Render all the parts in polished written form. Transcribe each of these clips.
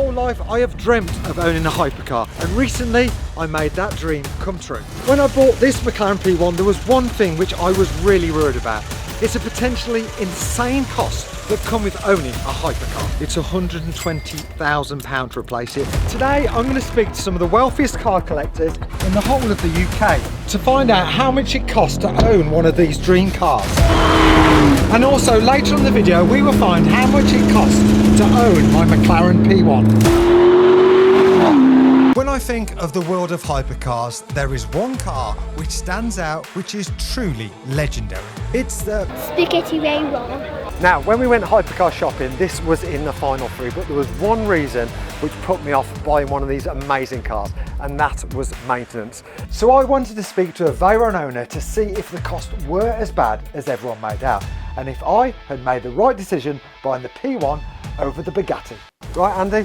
whole life I have dreamt of owning a hypercar, and recently I made that dream come true. When I bought this McLaren P1, there was one thing which I was really worried about. It's a potentially insane cost that come with owning a hypercar. It's £120,000 to replace it. Today I'm going to speak to some of the wealthiest car collectors in the whole of the UK to find out how much it costs to own one of these dream cars. And also later in the video we will find how much it costs to own my McLaren P1. When I think of the world of hypercars, there is one car which stands out, which is truly legendary. It's the Bugatti Veyron. Now, when we went hypercar shopping, this was in the final three, but there was one reason which put me off buying one of these amazing cars, and that was maintenance. So I wanted to speak to a Veyron owner to see if the costs were as bad as everyone made out, and if I had made the right decision buying the P1 over the Bugatti. Right, Andy?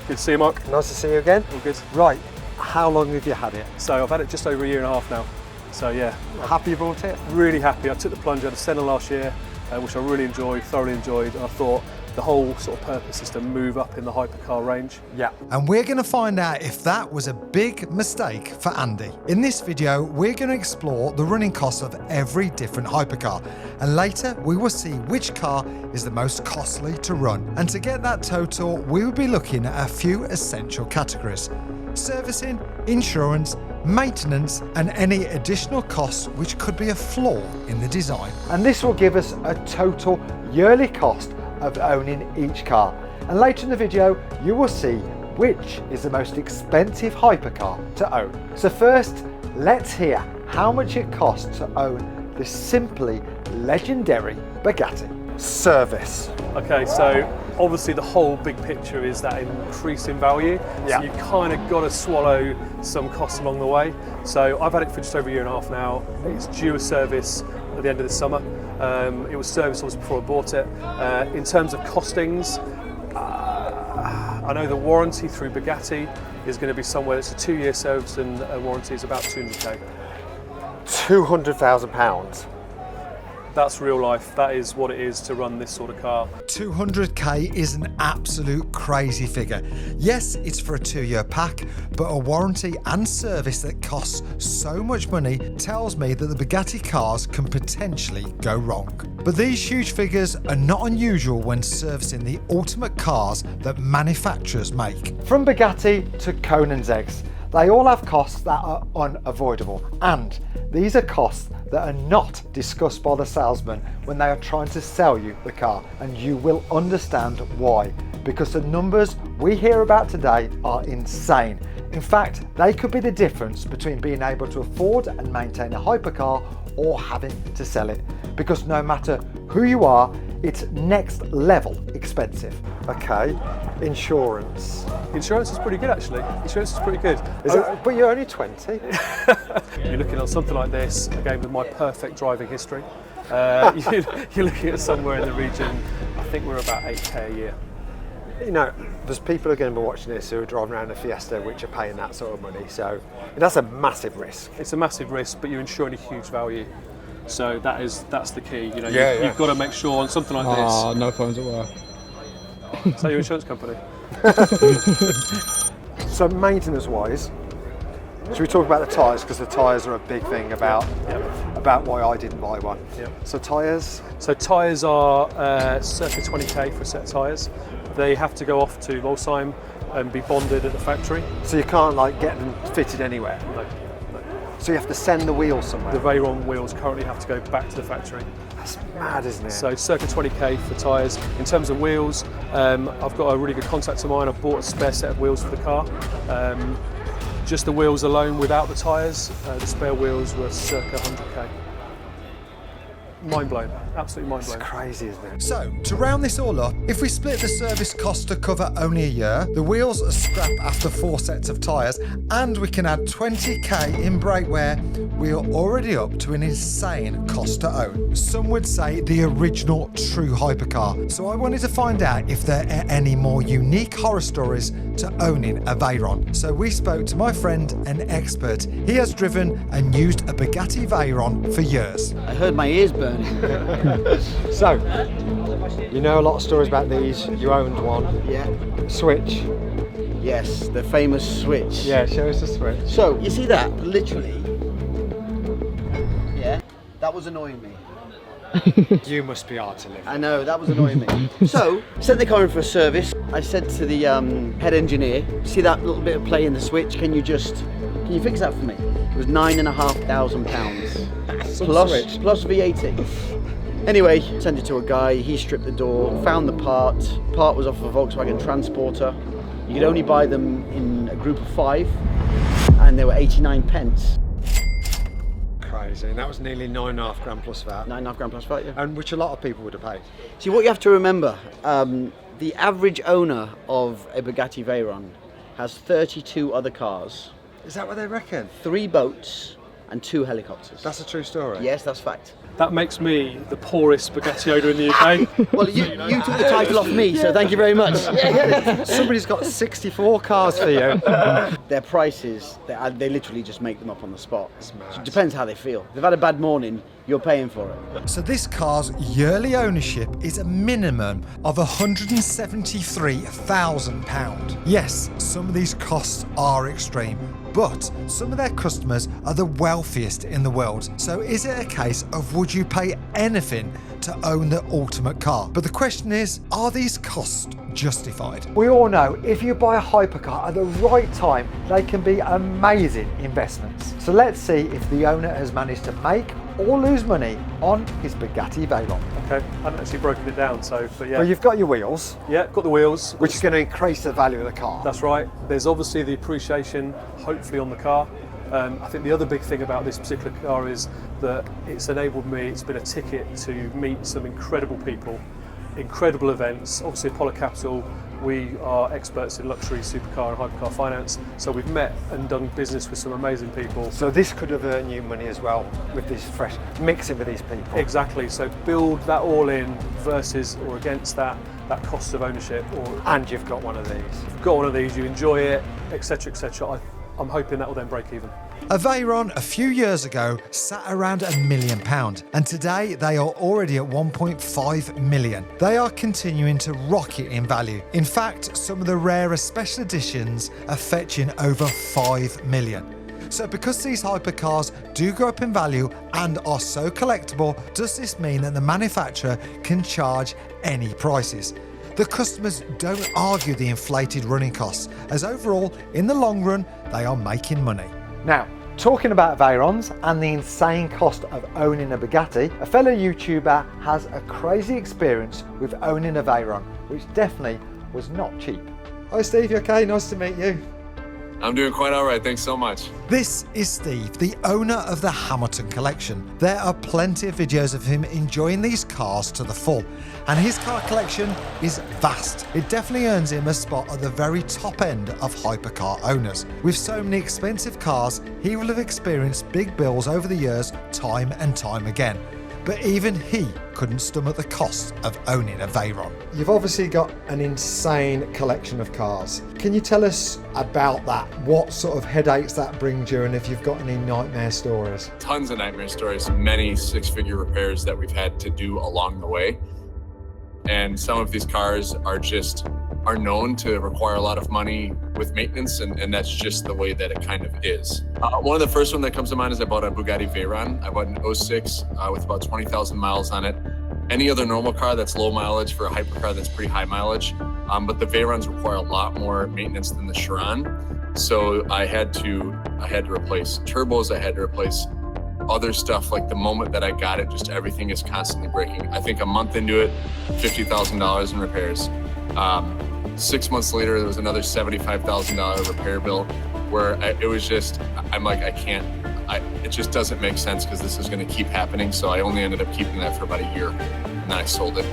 Good to see you, Mark. Nice to see you again. All good. Right, how long have you had it? So I've had it just over a year and a half now. So yeah. Happy you bought it? Really happy. I took the plunge, I had a Senna last year, which I really enjoyed, thoroughly enjoyed, and I thought the whole sort of purpose is to move up in the hypercar range. Yeah. And we're going to find out if that was a big mistake for Andy. In this video, we're going to explore the running costs of every different hypercar. And later, we will see which car is the most costly to run. And to get that total, we will be looking at a few essential categories: servicing, insurance, maintenance, and any additional costs which could be a flaw in the design. And this will give us a total yearly cost of owning each car. And later in the video, you will see which is the most expensive hypercar to own. So first, let's hear how much it costs to own the simply legendary Bugatti. Service. Okay, so obviously the whole big picture is that increase in value. Yeah. So you kind of got to swallow some costs along the way. So I've had it for just over a year and a half now. It's due a service at the end of this summer. It was serviced obviously before I bought it. In terms of costings, I know the warranty through Bugatti is going to be somewhere, it's a 2-year service and a warranty is about 200k. £200,000. That's real life. That is what it is to run this sort of car. 200k is an absolute crazy figure. Yes, it's for a 2-year pack, but a warranty and service that costs so much money tells me that the Bugatti cars can potentially go wrong. But these huge figures are not unusual when servicing the ultimate cars that manufacturers make. From Bugatti to Conan's eggs, they all have costs that are unavoidable, and these are costs that are not discussed by the salesman when they are trying to sell you the car, and you will understand why, because the numbers we hear about today are insane. In fact, they could be the difference between being able to afford and maintain a hypercar or having to sell it, because no matter who you are, it's next level expensive. Okay, insurance. Insurance is pretty good actually. Insurance is pretty good. But you're only 20. You're looking at something like this, again with my perfect driving history. You're looking at somewhere in the region, I think we're about 8k a year. You know, there's people who are going to be watching this who are driving around a Fiesta which are paying that sort of money, so that's a massive risk. It's a massive risk, but you're insuring a huge value. So that's the key. You know, you've got to make sure on something like this. Oh, no phones at work. Is that your insurance company? So maintenance-wise, should we talk about the tyres, because the tyres are a big thing about why I didn't buy one. Yeah. So tyres? So tyres are circa 20k for a set of tyres. They have to go off to Volsheim and be bonded at the factory. So you can't like get them fitted anywhere? No. So you have to send the wheels somewhere? The Veyron wheels currently have to go back to the factory. That's mad, isn't it? So circa 20k for tyres. In terms of wheels, I've got a really good contact of mine. I've bought a spare set of wheels for the car. Just the wheels alone without the tyres, the spare wheels were circa 100k. Mind blown, absolutely mind blown. It's crazy, isn't it? So, to round this all up, if we split the service cost to cover only a year, the wheels are scrap after 4 sets of tyres, and we can add 20k in brake wear, we are already up to an insane cost to own. Some would say the original true hypercar. So I wanted to find out if there are any more unique horror stories to owning a Veyron. So we spoke to my friend, an expert. He has driven and used a Bugatti Veyron for years. I heard my ears burning. So, you know a lot of stories about these. You owned one. Yeah. Switch. Yes, the famous switch. Yeah, show us the switch. So, you see that? Literally. Yeah, that was annoying me. You must be hard to live. I know, that was annoying me. So, sent the car in for a service. I said to the head engineer, see that little bit of play in the switch? Can you fix that for me? It was £9,500 plus VAT. Anyway, sent it to a guy, he stripped the door, found the part. Part was off a Volkswagen Transporter. You could only buy them in a group of 5, and they were 89 pence. Crazy, and that was nearly £9.5 plus VAT. £9.5 plus VAT, yeah. And which a lot of people would have paid. See, what you have to remember, the average owner of a Bugatti Veyron has 32 other cars, Is that what they reckon? 3 boats, and 2 helicopters. That's a true story. Yes, that's fact. That makes me the poorest Bugatti owner in the UK. Well, you took the title off me, so thank you very much. Somebody's got 64 cars for you. Their prices, they literally just make them up on the spot. It's mad. So it depends how they feel. If they've had a bad morning, you're paying for it. So this car's yearly ownership is a minimum of £173,000. Yes, some of these costs are extreme, but some of their customers are the wealthiest in the world. So is it a case of would you pay anything to own the ultimate car? But the question is, are these costs justified? We all know if you buy a hypercar at the right time, they can be amazing investments. So let's see if the owner has managed to make or lose money on his Bugatti Veyron. Okay, I haven't actually broken it down, but yeah. Well, you've got your wheels, Yeah, got the wheels. which is going to increase the value of the car. That's right. There's obviously the appreciation, hopefully, on the car. I think the other big thing about this particular car is that it's enabled me, it's been a ticket to meet some incredible people, incredible events. Obviously, Apollo Capital, we are experts in luxury, supercar and hypercar finance. So we've met and done business with some amazing people. So this could have earned you money as well with this fresh mixing with these people. Exactly. So build that all in versus or against that cost of ownership. And you've got one of these. If you've got one of these, you enjoy it, etc., etc. I'm hoping that will then break even. A Veyron a few years ago sat around £1 million, and today they are already at 1.5 million. They are continuing to rocket in value. In fact, some of the rarer special editions are fetching over 5 million. So because these hypercars do go up in value and are so collectible, does this mean that the manufacturer can charge any prices? The customers don't argue the inflated running costs, as overall, in the long run, they are making money. Now, talking about Veyrons and the insane cost of owning a Bugatti, a fellow YouTuber has a crazy experience with owning a Veyron, which definitely was not cheap. Hi Steve, you okay? Nice to meet you. I'm doing quite all right, thanks so much. This is Steve, the owner of the Hamilton collection. There are plenty of videos of him enjoying these cars to the full, and his car collection is vast. It definitely earns him a spot at the very top end of hypercar owners. With so many expensive cars, he will have experienced big bills over the years, time and time again. But even he couldn't stomach the cost of owning a Veyron. You've obviously got an insane collection of cars. Can you tell us about that? What sort of headaches that brings you, and if you've got any nightmare stories? Tons of nightmare stories, many six-figure repairs that we've had to do along the way. And some of these cars are known to require a lot of money with maintenance, and that's just the way that it kind of is. One of the first one that comes to mind is I bought a Bugatti Veyron. I bought an 06 with about 20,000 miles on it. Any other normal car that's low mileage for a hypercar that's pretty high mileage, but the Veyrons require a lot more maintenance than the Chiron. So I had to replace turbos, I had to replace other stuff. Like the moment that I got it, just everything is constantly breaking. I think a month into it, $50,000 in repairs. 6 months later, there was another $75,000 repair bill where I'm like, it just doesn't make sense because this is going to keep happening. So I only ended up keeping that for about a year, and then I sold it.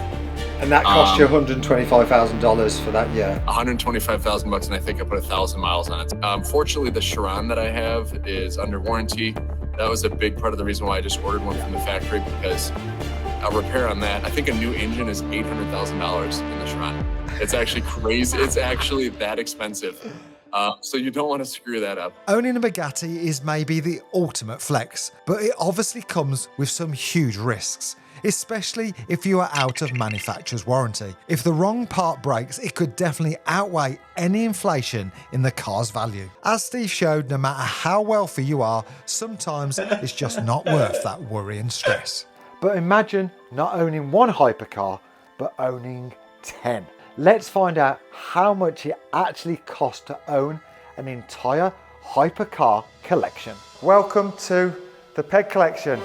And that cost you $125,000 for that year? $125,000, and I think I put 1,000 miles on it. Fortunately, the Chiron that I have is under warranty. That was a big part of the reason why I just ordered one from the factory, because a repair on that, I think a new engine is $800,000 in the Chiron. It's actually crazy. It's actually that expensive. So you don't want to screw that up. Owning a Bugatti is maybe the ultimate flex, but it obviously comes with some huge risks. especially if you are out of manufacturer's warranty. If the wrong part breaks, it could definitely outweigh any inflation in the car's value. As Steve showed, no matter how wealthy you are, sometimes it's just not worth that worry and stress. But imagine not owning one hypercar, but owning 10. Let's find out how much it actually costs to own an entire hypercar collection. Welcome to the Peg Collection.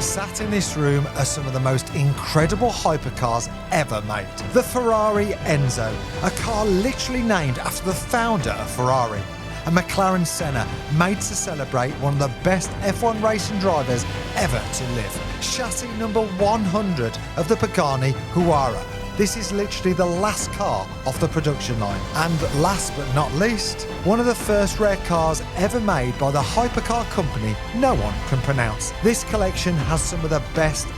Sat in this room are some of the most incredible hypercars ever made. The Ferrari Enzo, a car literally named after the founder of Ferrari. A McLaren Senna, made to celebrate one of the best F1 racing drivers ever to live. Chassis number 100 of the Pagani Huayra. This is literally the last car off the production line. And last but not least, one of the first rare cars ever made by the hypercar company no one can pronounce. This collection has some of the best,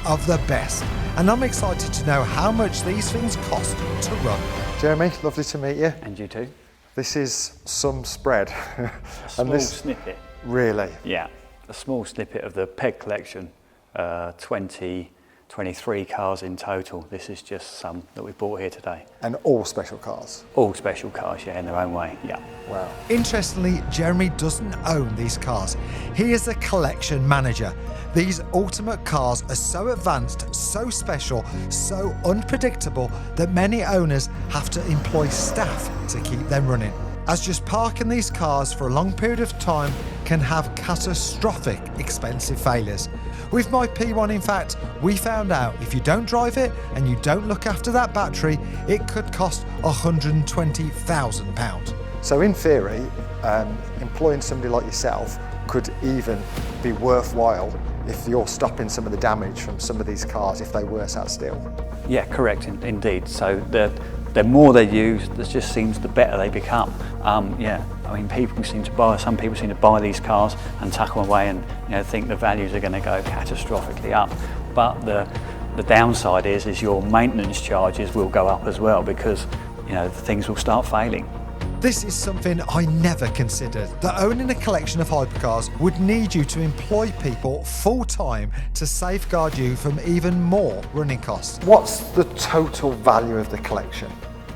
and I'm excited to know how much these things cost to run. Jeremy, lovely to meet you. And you too. This is some spread. A small snippet. Really? Yeah, a small snippet of the Peg Collection, 23 cars in total. This is just some that we bought here today. And all special cars? All special cars, yeah, in their own way, yeah. Wow. Interestingly, Jeremy doesn't own these cars. He is a collection manager. These ultimate cars are so advanced, so special, so unpredictable that many owners have to employ staff to keep them running. As just parking these cars for a long period of time can have catastrophic expensive failures. With my P1, in fact, we found out if you don't drive it and you don't look after that battery, it could cost £120,000. So in theory, employing somebody like yourself could even be worthwhile if you're stopping some of the damage from some of these cars if they were sat still. Yeah, correct, indeed. So the more they're used, it just seems the better they become. Yeah, I mean, some people seem to buy these cars and tuck them away and think the values are going to go catastrophically up. But the downside is your maintenance charges will go up as well because things will start failing. This is something I never considered, that owning a collection of hypercars would need you to employ people full-time to safeguard you from even more running costs. What's the total value of the collection?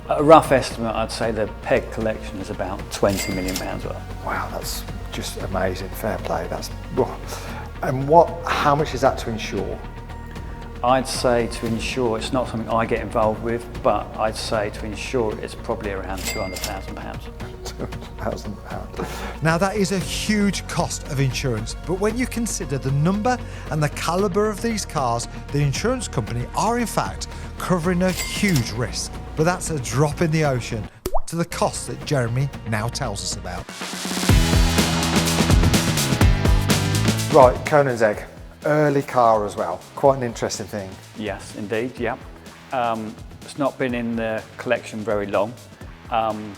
A rough estimate, I'd say the Peg Collection is about £20 million worth. Wow, that's just amazing. Fair play. And how much is that to insure? I'd say to insure, it's not something I get involved with, but I'd say to insure it's probably around £200,000. £200,000. Now that is a huge cost of insurance, but when you consider the number and the calibre of these cars, the insurance company are in fact covering a huge risk. But that's a drop in the ocean to the costs that Jeremy now tells us about. Right, Conan's egg. Early car as well, quite an interesting thing. Yes, indeed, yeah. It's not been in the collection very long.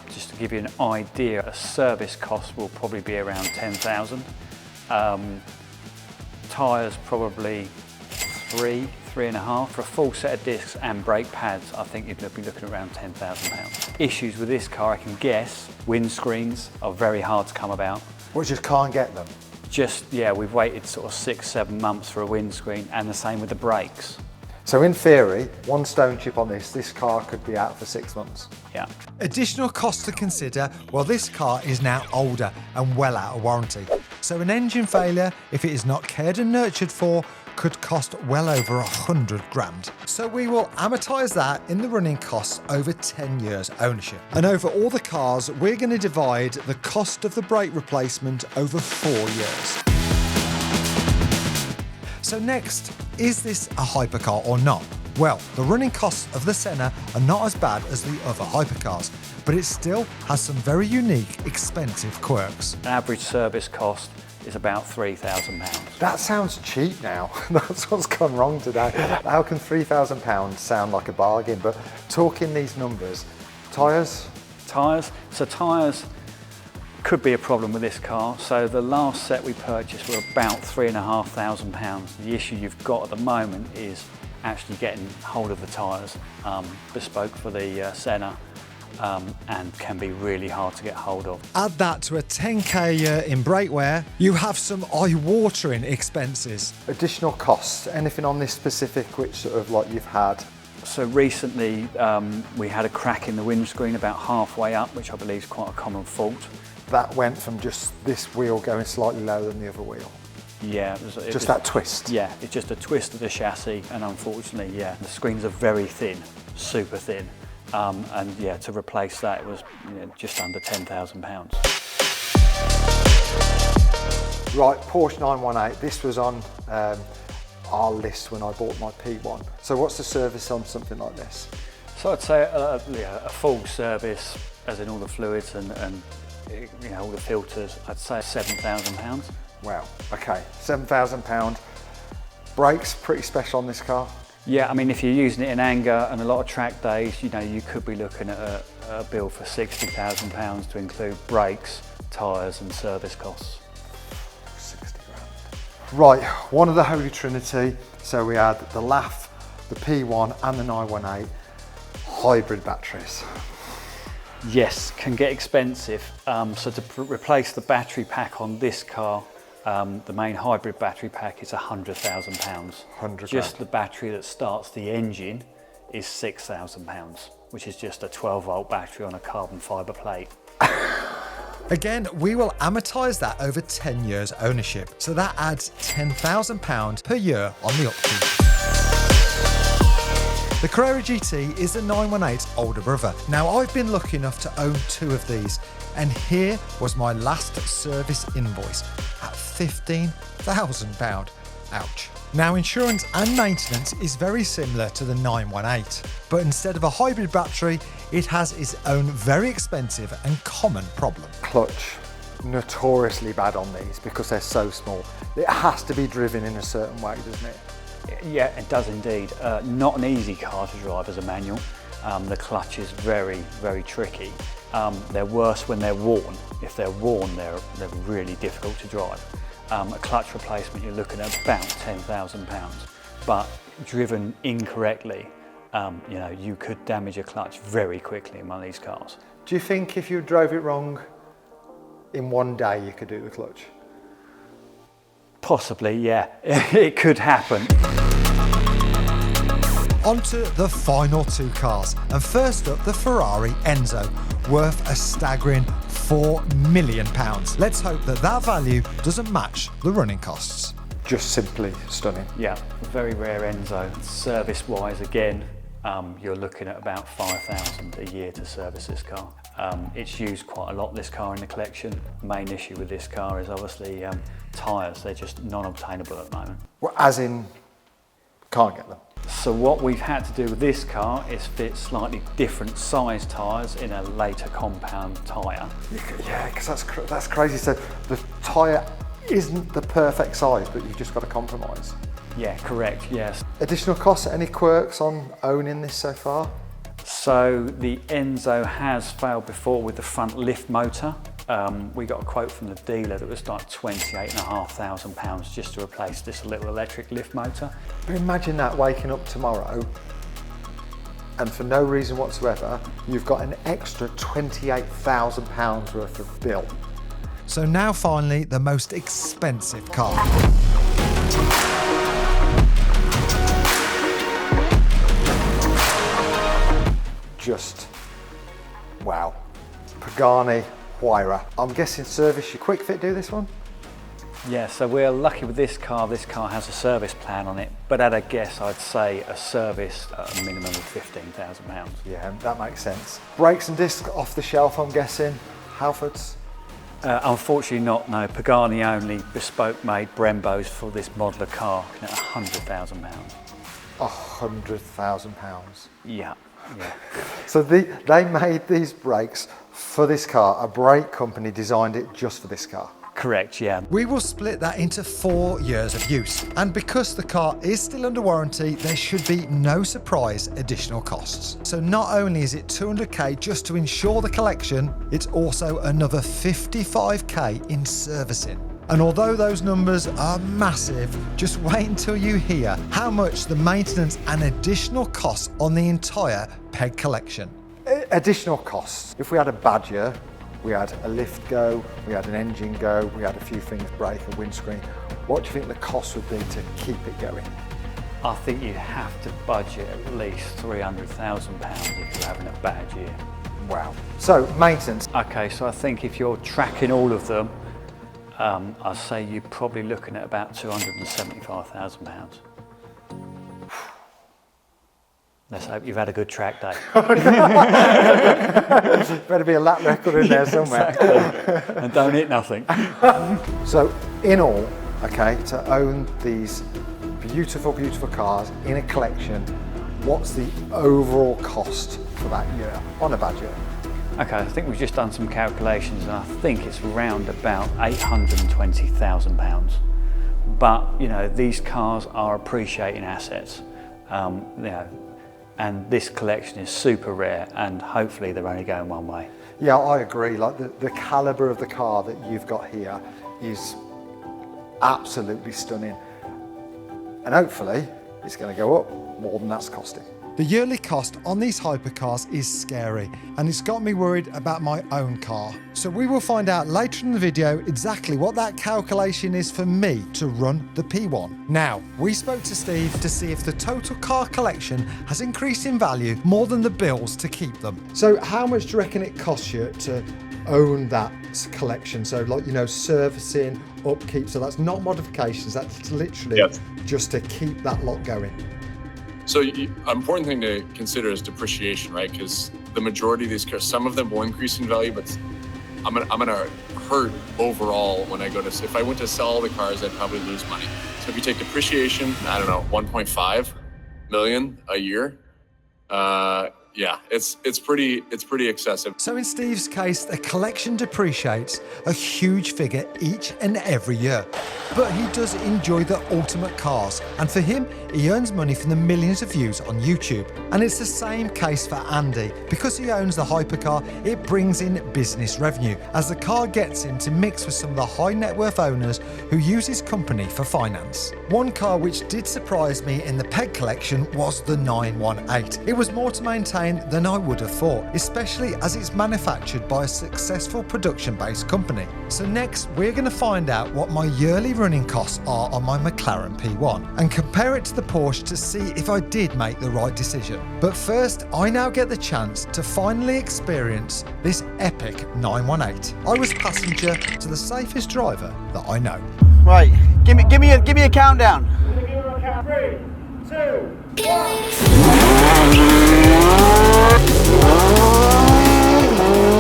Just to give you an idea, a service cost will probably be around £10,000. Tyres probably three and a half. For a full set of discs and brake pads, I think you'd be looking around £10,000. Issues with this car, I can guess, windscreens are very hard to come about. Well, just can't get them? We've waited sort of 6-7 months for a windscreen, and the same with the brakes. So in theory, one stone chip on this car could be out for 6 months. Yeah. Additional costs to consider, well, this car is now older and well out of warranty. So an engine failure, if it is not cared and nurtured for, could cost well over 100 grand. So we will amortise that in the running costs over 10 years ownership. And over all the cars, we're going to divide the cost of the brake replacement over 4 years. So next, is this a hypercar or not? Well, the running costs of the Senna are not as bad as the other hypercars, but it still has some very unique, expensive quirks. Average service cost is about £3,000. That sounds cheap now. That's what's gone wrong today. How can £3,000 sound like a bargain? But talking these numbers, tyres? Tyres? So tyres could be a problem with this car. So the last set we purchased were about £3,500. The issue you've got at the moment is actually getting hold of the tyres, bespoke for the Senna. and can be really hard to get hold of. Add that to a 10k a year in brake wear, you have some eye-watering expenses. Additional costs, anything on this specific which sort of like you've had? So recently we had a crack in the windscreen about halfway up, which I believe is quite a common fault. That went from just this wheel going slightly lower than the other wheel? Yeah. Just that twist? Yeah, it's just a twist of the chassis, and unfortunately, yeah, the screens are very thin, super thin. And yeah, to replace that, it was just under £10,000. Right, Porsche 918, this was on our list when I bought my P1. So what's the service on something like this? So I'd say a full service, as in all the fluids and all the filters, I'd say £7,000. Wow, okay, £7,000. Brakes, pretty special on this car? Yeah, I mean, if you're using it in anger and a lot of track days, you could be looking at a bill for £60,000 to include brakes, tyres and service costs. 60 grand. Right, one of the Holy Trinity. So we had the LAF, the P1 and the 918 hybrid batteries. Yes, can get expensive. So to replace the battery pack on this car, the main hybrid battery pack is £100,000. Just the battery that starts the engine is £6,000, which is just a 12-volt battery on a carbon fibre plate. Again, we will amortise that over 10 years ownership, so that adds £10,000 per year on the upkeep. The Carrera GT is the 918's older brother. Now, I've been lucky enough to own 2 of these, and here was my last service invoice at £15,000. Ouch. Now, insurance and maintenance is very similar to the 918, but instead of a hybrid battery, it has its own very expensive and common problem. Clutch, notoriously bad on these because they're so small. It has to be driven in a certain way, doesn't it? Yeah, it does indeed. Not an easy car to drive as a manual. The clutch is very, very tricky. They're worse when they're worn. If they're worn, they're really difficult to drive. A clutch replacement, you're looking at about £10,000. But driven incorrectly, you could damage a clutch very quickly in one of these cars. Do you think if you drove it wrong, in one day you could do the clutch? Possibly, yeah. It could happen. On to the final 2 cars. And first up, the Ferrari Enzo, worth a staggering £4 million. Let's hope that that value doesn't match the running costs. Just simply stunning. Yeah, very rare Enzo. Service-wise, again, you're looking at about £5,000 a year to service this car. It's used quite a lot, this car, in the collection. Main issue with this car is obviously tyres. They're just non-obtainable at the moment. Well, as in, can't get them? So what we've had to do with this car is fit slightly different size tyres in a later compound tyre. Yeah, because that's crazy. So the tyre isn't the perfect size, but you've just got to compromise. Yeah, correct, yes. Additional costs, any quirks on owning this so far? So the Enzo has failed before with the front lift motor. We got a quote from the dealer that was like £28,500 just to replace this little electric lift motor. But imagine that, waking up tomorrow and for no reason whatsoever, you've got an extra £28,000 worth of bill. So now finally, the most expensive car. Just wow. Pagani Veyron. I'm guessing service your quick fit do this one? Yeah, so we're lucky with this car. This car has a service plan on it, but at a guess, I'd say a service at a minimum of £15,000. Yeah, that makes sense. Brakes and discs off the shelf, I'm guessing. Halfords? Unfortunately not, no. Pagani only bespoke made Brembos for this model of car, at £100,000. £100,000? Yeah. Yeah. So they made these brakes for this car. A brake company designed it just for this car. Correct, yeah. We will split that into 4 years of use. And because the car is still under warranty, there should be no surprise additional costs. So not only is it 200k just to insure the collection, it's also another 55k in servicing. And although those numbers are massive, just wait until you hear how much the maintenance and additional costs on the entire PEG collection. additional costs. If we had a bad year, we had a lift go, we had an engine go, we had a few things break, a windscreen. What do you think the cost would be to keep it going? I think you have to budget at least £300,000 if you're having a bad year. Wow. So maintenance. Okay, so I think if you're tracking all of them, I'd say you're probably looking at about £275,000. Let's hope you've had a good track day. Better be a lap record in there somewhere. Exactly. And don't hit nothing. So in all, okay, to own these beautiful, beautiful cars in a collection, what's the overall cost for that year on a bad year? Okay, I think we've just done some calculations and I think it's around about £820,000. But, you know, these cars are appreciating assets, you know, and this collection is super rare and hopefully they're only going one way. Yeah, I agree. Like the caliber of the car that you've got here is absolutely stunning. And hopefully it's going to go up more than that's costing. The yearly cost on these hypercars is scary, and it's got me worried about my own car. So we will find out later in the video exactly what that calculation is for me to run the P1. Now, we spoke to Steve to see if the total car collection has increased in value more than the bills to keep them. So how much do you reckon it costs you to own that collection? So like, you know, servicing, upkeep, so that's not modifications, that's literally just to keep that lot going. So an important thing to consider is depreciation, right? Because the majority of these cars, some of them will increase in value, but I'm gonna hurt overall when I go to, if I went to sell all the cars, I'd probably lose money. So if you take depreciation, I don't know, 1.5 million a year, yeah, it's pretty excessive. So in Steve's case, the collection depreciates a huge figure each and every year. But he does enjoy the ultimate cars, and for him, he earns money from the millions of views on YouTube. And it's the same case for Andy. Because he owns the hypercar, it brings in business revenue, as the car gets him to mix with some of the high net worth owners who use his company for finance. One car which did surprise me in the PEG collection was the 918. It was more to maintain than I would have thought, especially as it's manufactured by a successful production-based company. So next, we're going to find out what my yearly running costs are on my McLaren P1 and compare it to the Porsche to see if I did make the right decision. But first, I now get the chance to finally experience this epic 918. I was passenger to the safest driver that I know. Right, give me a countdown. 3, 2, 1.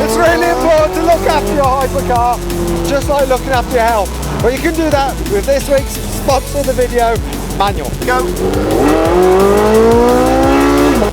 It's really important to look after your hypercar, just like looking after your health. But you can do that with this week's sponsor of the video, Manual. Go.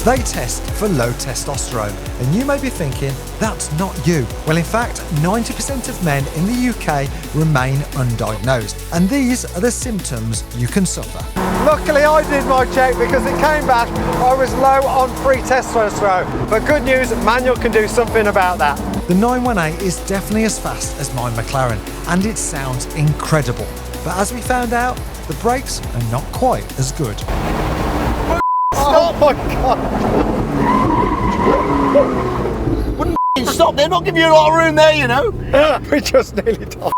They test for low testosterone, and you may be thinking, that's not you. Well, in fact, 90% of men in the UK remain undiagnosed, and these are the symptoms you can suffer. Luckily, I did my check because it came back I was low on free testosterone. But good news, Manual can do something about that. The 918 is definitely as fast as my McLaren, and it sounds incredible. But as we found out, the brakes are not quite as good. Oh my God! Wouldn't stop, they're not giving you a lot of room there, you know. We just nearly died.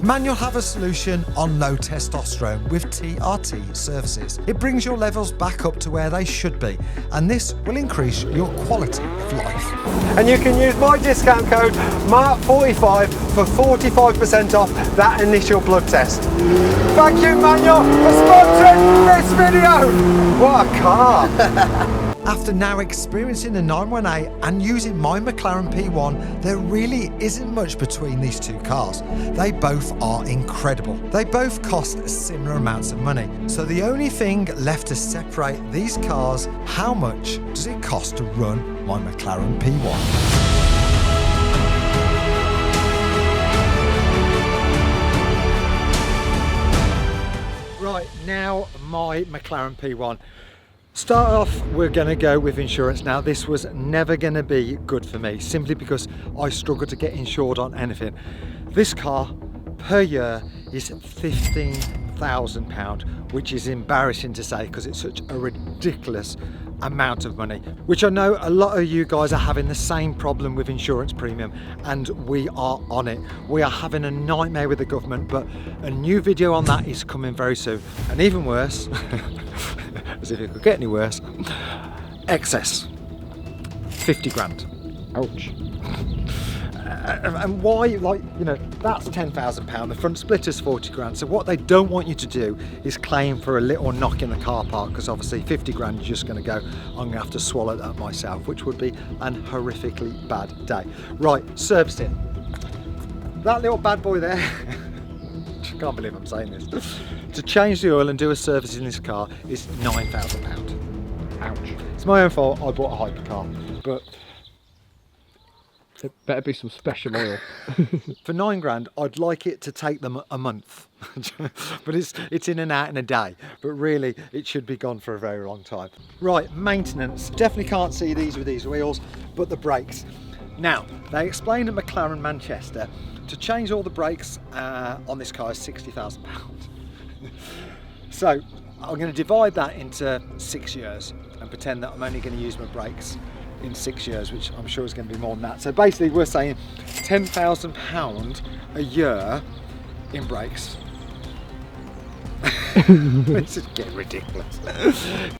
Manual have a solution on low testosterone with TRT services. It brings your levels back up to where they should be, and this will increase your quality of life. And you can use my discount code MARK45 for 45% off that initial blood test. Thank you, Manual, for sponsoring this video. What a car! After now experiencing the 918 and using my McLaren P1, there really isn't much between these two cars. They both are incredible. They both cost similar amounts of money. So the only thing left to separate these cars, how much does it cost to run my McLaren P1? Right, now my McLaren P1. Start off, we're going to go with insurance. Now, this was never going to be good for me, simply because I struggle to get insured on anything. This car per year is £15,000, which is embarrassing to say because it's such a ridiculous amount of money, which I know a lot of you guys are having the same problem with insurance premium, and we are on it. We are having a nightmare with the government, but a new video on that is coming very soon. And even worse, as if it could get any worse, excess, 50 grand. Ouch. And why, like, you know, that's £10,000, the front splitter's 40 grand. So what they don't want you to do is claim for a little knock in the car park, because obviously 50 grand you're just going to go, I'm going to have to swallow that myself, which would be an horrifically bad day. Right, servicing. That little bad boy there, I can't believe I'm saying this, to change the oil and do a service in this car is £9,000. Ouch. It's my own fault, I bought a hypercar, but it better be some special oil. for 9 grand, I'd like it to take them a month. But it's in and out in a day. But really, it should be gone for a very long time. Right, maintenance. Definitely can't see these with these wheels, but the brakes. Now, they explained at McLaren Manchester, to change all the brakes on this car is £60,000. So, I'm going to divide that into 6 years and pretend that I'm only going to use my brakes in 6 years, which I'm sure is going to be more than that. So basically we're saying £10,000 a year in brakes. This is getting ridiculous.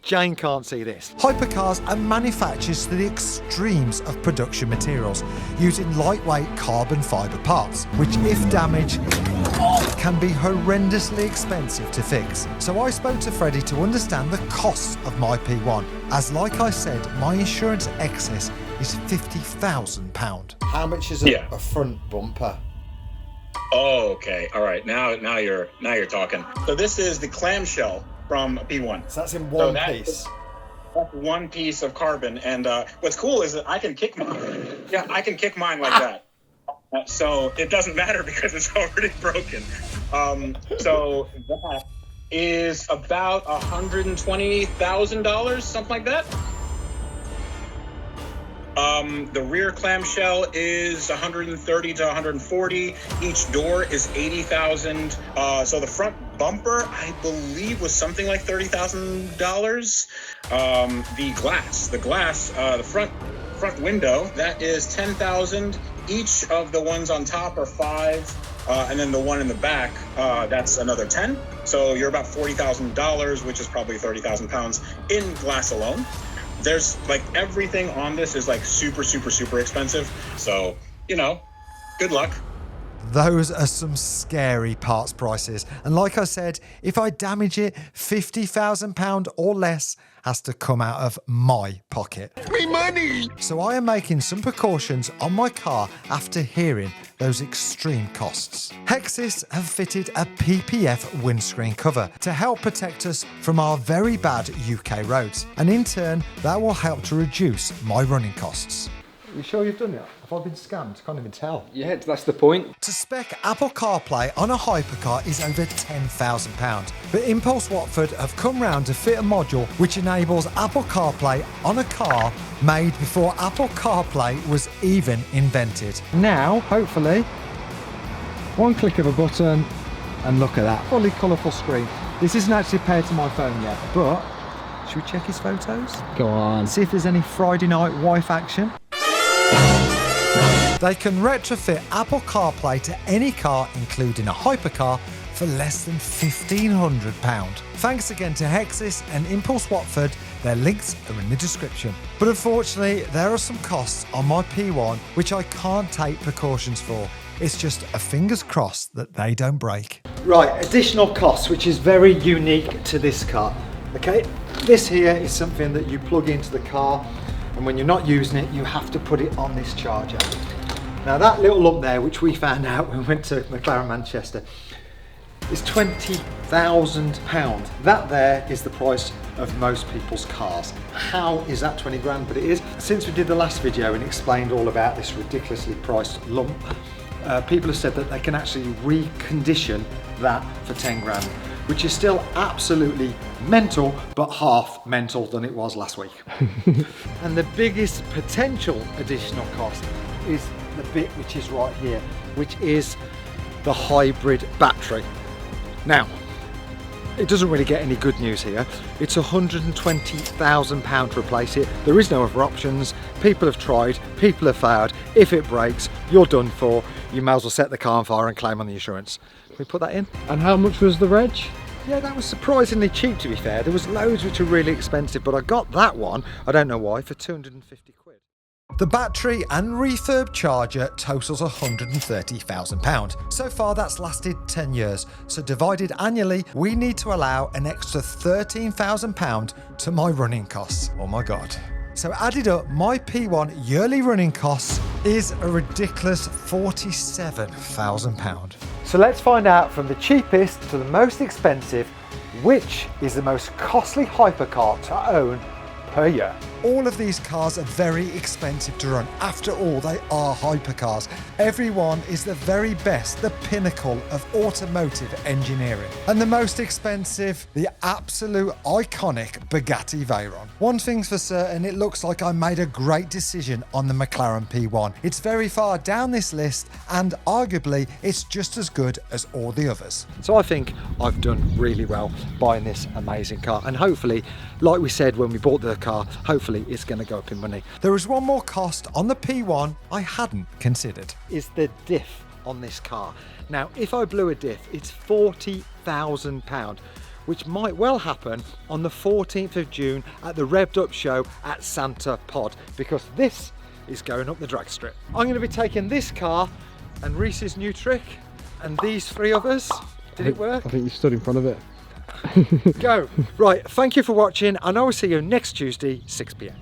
Jane can't see this. Hypercars are manufactured to the extremes of production materials, using lightweight carbon fibre parts, which if damaged can be horrendously expensive to fix. So I spoke to Freddie to understand the costs of my P1, as like I said, my insurance excess is £50,000. How much is a front bumper? Oh, okay. All right. Now you're talking. So this is the clamshell from a P1. So that's in one piece. That's one piece of carbon. And what's cool is that I can kick mine. Yeah, I can kick mine like that. So it doesn't matter because it's already broken. So that is about $120,000, something like that. The rear clamshell is 130 to 140. Each door is 80,000. So the front bumper, I believe, was something like $30,000. The front window, that is 10,000. Each of the ones on top are 5, and then the one in the back, that's another 10. So you're about $40,000, which is probably 30,000 pounds in glass alone. There's like everything on this is like super, super, super expensive. So, you know, good luck. Those are some scary parts prices. And like I said, if I damage it, £50,000 or less has to come out of my pocket. Me money! So I am making some precautions on my car after hearing those extreme costs. Hexis have fitted a PPF windscreen cover to help protect us from our very bad UK roads. And in turn, that will help to reduce my running costs. Are you sure you've done it? Have I been scammed? Can't even tell. Yeah, that's the point. To spec Apple CarPlay on a hypercar is over £10,000. But Impulse Watford have come round to fit a module which enables Apple CarPlay on a car made before Apple CarPlay was even invented. Now, hopefully, one click of a button and look at that fully colourful screen. This isn't actually paired to my phone yet, but should we check his photos? Go on. See if there's any Friday night wife action. They can retrofit Apple CarPlay to any car, including a hypercar, for less than £1,500. Thanks again to Hexis and Impulse Watford. Their links are in the description. But unfortunately, there are some costs on my P1 which I can't take precautions for. It's just a fingers crossed that they don't break. Right, additional costs, which is very unique to this car. Okay, this here is something that you plug into the car, and when you're not using it, you have to put it on this charger. Now that little lump there, which we found out when we went to McLaren Manchester, is £20,000. That there is the price of most people's cars. How is that 20 grand? But it is. Since we did the last video and explained all about this ridiculously priced lump, people have said that they can actually recondition that for 10 grand, which is still absolutely mental, but half mental than it was last week. And the biggest potential additional cost is the bit which is right here, which is the hybrid battery. Now, it doesn't really get any good news here. It's £120,000 to replace it. There is no other options. People have tried, people have failed. If it breaks, you're done for. You may as well set the car on fire and claim on the insurance. Can we put that in? And how much was the reg? Yeah, that was surprisingly cheap, to be fair. There was loads which are really expensive, but I got that one, I don't know why, for 250 quid. The battery and refurb charger totals £130,000. So far that's lasted 10 years, so divided annually we need to allow an extra £13,000 to my running costs. Oh my god. So added up, my P1 yearly running costs is a ridiculous £47,000. So let's find out from the cheapest to the most expensive, which is the most costly hypercar to own per year. All of these cars are very expensive to run. After all, they are hypercars. Every one is the very best, the pinnacle of automotive engineering. And the most expensive, the absolute iconic Bugatti Veyron. One thing's for certain, it looks like I made a great decision on the McLaren P1. It's very far down this list and arguably it's just as good as all the others. So I think I've done really well buying this amazing car, and hopefully, like we said when we bought the car, hopefully it's going to go up in money. There is one more cost on the P1 I hadn't considered. Is the diff on this car. Now, if I blew a diff, it's £40,000, which might well happen on the 14th of June at the Revved Up show at Santa Pod, because this is going up the drag strip. I'm going to be taking this car and Reese's new trick and these three others. Did it work? I think you stood in front of it. Go. Right, thank you for watching, and I will see you next Tuesday, 6 p.m.